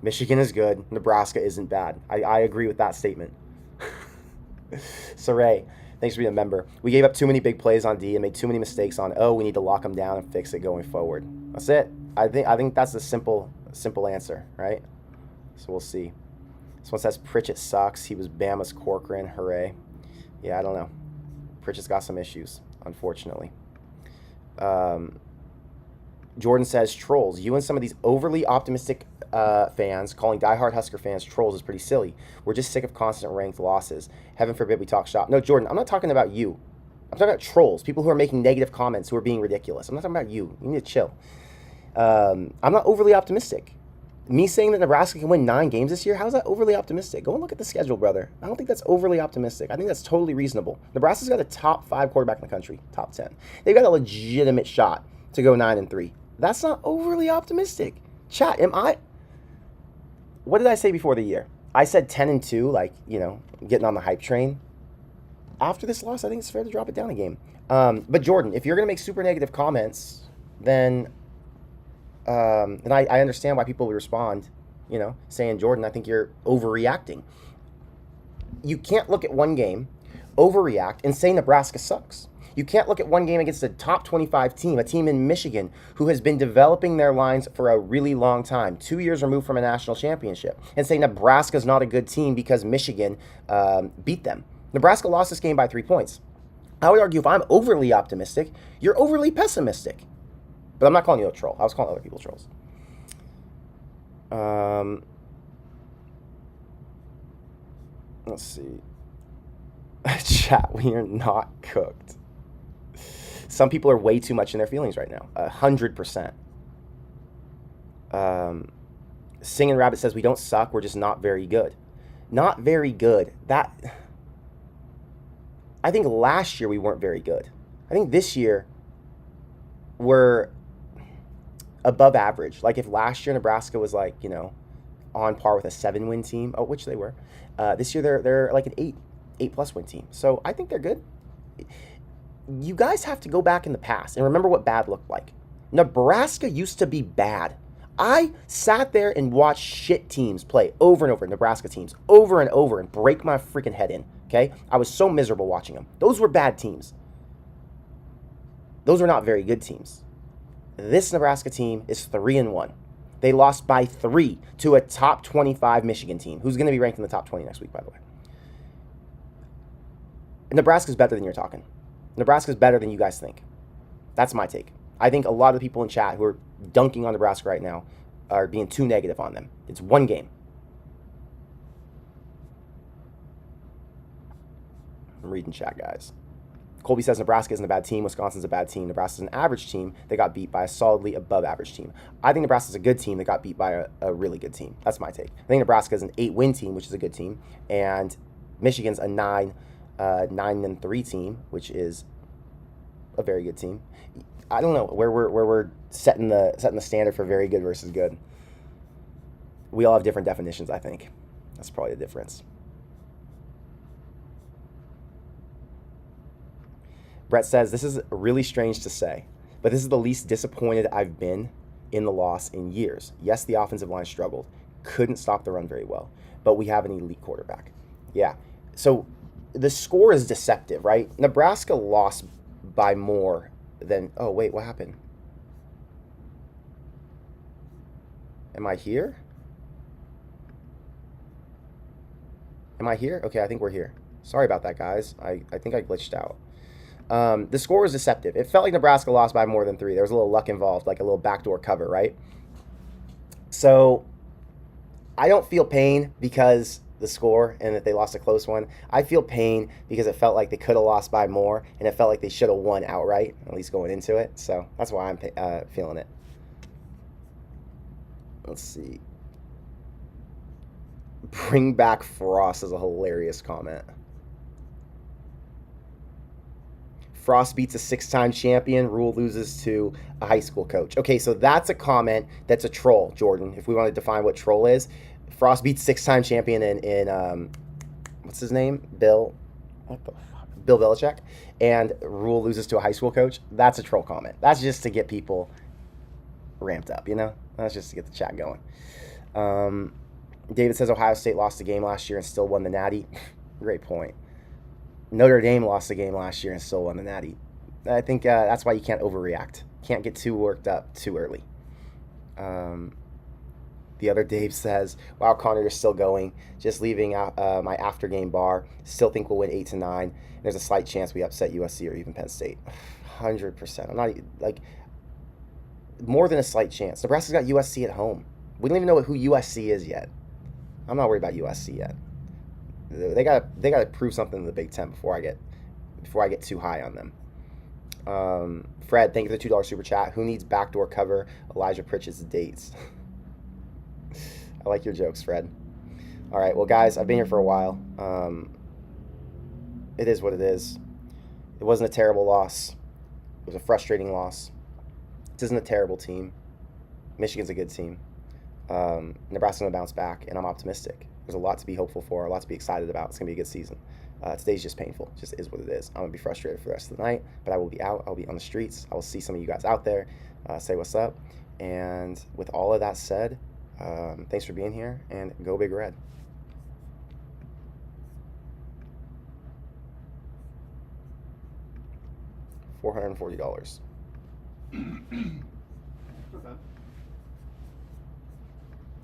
Michigan is good. Nebraska isn't bad. I agree with that statement. Saray, thanks for being a member. We gave up too many big plays on D and made too many mistakes on O. We need to lock them down and fix it going forward. That's it. I think that's the simple answer, right? So we'll see. Someone says Pritchett sucks. He was Bama's Corcoran. Hooray. Yeah, I don't know. Pritchett's got some issues, unfortunately. Jordan says, trolls. You and some of these overly optimistic fans calling diehard Husker fans trolls is pretty silly. We're just sick of constant ranked losses. Heaven forbid we talk shop. No, Jordan, I'm not talking about you. I'm talking about trolls, people who are making negative comments, who are being ridiculous. I'm not talking about you. You need to chill. I'm not overly optimistic. Me saying that Nebraska can win 9 games this year, how is that overly optimistic? Go and look at the schedule, brother. I don't think that's overly optimistic. I think that's totally reasonable. Nebraska's got a top 5 quarterback in the country, top 10. They've got a legitimate shot to go 9-3. That's not overly optimistic. Chat, what did I say before the year? I said 10-2, like, getting on the hype train. After this loss, I think it's fair to drop it down a game. But Jordan, if you're going to make super negative comments, then I understand why people would respond, saying, Jordan, I think you're overreacting. You can't look at one game, overreact, and say Nebraska sucks. You can't look at one game against a top 25 team, a team in Michigan who has been developing their lines for a really long time, 2 years removed from a national championship, and say Nebraska's not a good team because Michigan beat them. Nebraska lost this game by 3 points. I would argue if I'm overly optimistic, you're overly pessimistic. But I'm not calling you a troll. I was calling other people trolls. Let's see. Chat, we are not cooked. Some people are way too much in their feelings right now. 100%. Singing Rabbit says, we don't suck. We're just not very good. Not very good. I think last year we weren't very good. I think this year we're above average. Like if last year Nebraska was like, on par with a 7-win team, which they were. This year they're like an 8+ win team. So I think they're good. You guys have to go back in the past and remember what bad looked like. Nebraska used to be bad. I sat there and watched shit teams play over and over, Nebraska teams, over and over, and break my freaking head in, okay? I was so miserable watching them. Those were bad teams. Those were not very good teams. This Nebraska team is 3-1. They lost by 3 to a top 25 Michigan team, who's going to be ranked in the top 20 next week, by the way. Nebraska's better than you're talking. Nebraska's better than you guys think. That's my take. I think a lot of the people in chat who are dunking on Nebraska right now are being too negative on them. It's one game. I'm reading chat, guys. Colby says Nebraska isn't a bad team. Wisconsin's a bad team. Nebraska's an average team that got beat by a solidly above average team. I think Nebraska's a good team that got beat by a really good team. That's my take. I think Nebraska's an 8-win team, which is a good team. And Michigan's a 9-3 team, which is a very good team. I don't know where we're setting the standard for very good versus good. We all have different definitions, I think. That's probably the difference. Brett says, this is really strange to say, but this is the least disappointed I've been in the loss in years. Yes, the offensive line struggled. Couldn't stop the run very well, but we have an elite quarterback. Yeah. So the score is deceptive, right? Nebraska lost by more than, oh, wait, what happened? Am I here? Am I here? Okay, I think we're here. Sorry about that, guys. I think I glitched out. The score was deceptive. It felt like Nebraska lost by more than 3. There was a little luck involved, like a little backdoor cover, right? So I don't feel pain because the score and that they lost a close one. I feel pain because it felt like they could have lost by more, and it felt like they should have won outright, at least going into it. So that's why I'm feeling it. Let's see. Bring back Frost is a hilarious comment. Frost beats a 6-time champion. Rule loses to a high school coach. Okay, so that's a comment that's a troll, Jordan. If we want to define what troll is, Frost beats 6-time champion in what's his name? Bill Belichick. And Rule loses to a high school coach. That's a troll comment. That's just to get people ramped up, you know? That's just to get the chat going. David says Ohio State lost the game last year and still won the Natty. Great point. Notre Dame lost the game last year and still won the Natty. I think that's why you can't overreact. Can't get too worked up too early. The other Dave says, wow, Connor, you're still going. Just leaving out my after-game bar. Still think we'll win 8-9. There's a slight chance we upset USC or even Penn State. 100%. I'm not, like, more than a slight chance. Nebraska's got USC at home. We don't even know who USC is yet. I'm not worried about USC yet. They got to prove something in the Big Ten before I get too high on them. Fred, thank you for the $2 super chat. Who needs backdoor cover? Elijah Pritchett's dates. I like your jokes, Fred. All right, well, guys, I've been here for a while. It is what it is. It wasn't a terrible loss. It was a frustrating loss. This isn't a terrible team. Michigan's a good team. Nebraska's going to bounce back, and I'm optimistic. There's a lot to be hopeful for, a lot to be excited about. It's going to be a good season. Today's just painful. It just is what it is. I'm going to be frustrated for the rest of the night, but I will be out. I'll be on the streets. I will see some of you guys out there, say what's up. And with all of that said, thanks for being here, and go Big Red. $440. Okay.